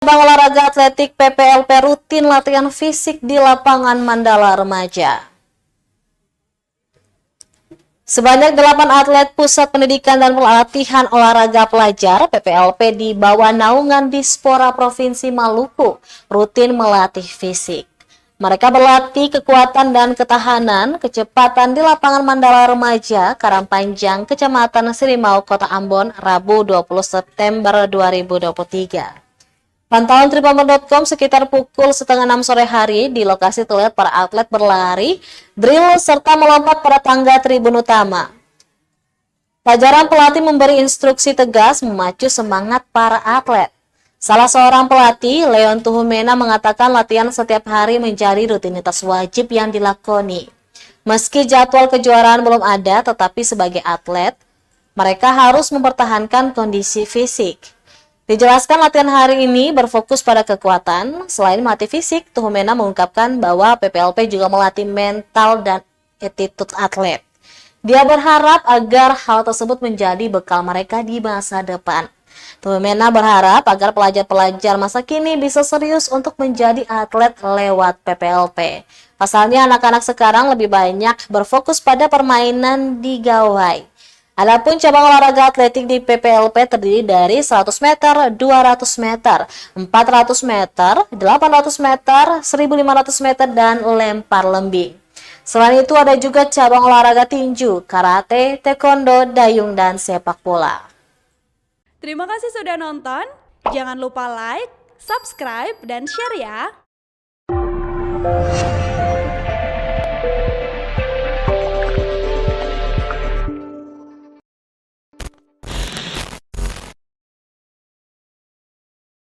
Cabang olahraga atletik PPLP rutin latihan fisik di lapangan Mandala Remaja. Sebanyak 8 atlet Pusat Pendidikan dan Pelatihan Olahraga Pelajar (PPLP) di bawah naungan Dispora Provinsi Maluku rutin melatih fisik. Mereka berlatih kekuatan dan ketahanan, kecepatan di lapangan Mandala Remaja, Karangpanjang, Kecamatan Sirimau, Kota Ambon, Rabu 20 September 2023. Pantauan Tribunnews.com sekitar pukul setengah 6 sore hari di lokasi terlihat para atlet berlari, drill, serta melompat pada tangga tribun utama. Jajaran pelatih memberi instruksi tegas memacu semangat para atlet. Salah seorang pelatih, Leon Tuhumena, mengatakan latihan setiap hari menjadi rutinitas wajib yang dilakoni. Meski jadwal kejuaraan belum ada, tetapi sebagai atlet, mereka harus mempertahankan kondisi fisik. Dijelaskan latihan hari ini berfokus pada kekuatan. Selain melatih fisik, Tuhumena mengungkapkan bahwa PPLP juga melatih mental dan attitude atlet. Dia berharap agar hal tersebut menjadi bekal mereka di masa depan. Tuhumena berharap agar pelajar-pelajar masa kini bisa serius untuk menjadi atlet lewat PPLP. Pasalnya anak-anak sekarang lebih banyak berfokus pada permainan di gawai. Adapun cabang olahraga atletik di PPLP terdiri dari 100 meter, 200 meter, 400 meter, 800 meter, 1500 meter, dan lempar lembing. Selain itu ada juga cabang olahraga tinju, karate, taekwondo, dayung, dan sepak bola. Terima kasih sudah nonton. Jangan lupa like, subscribe, dan share ya.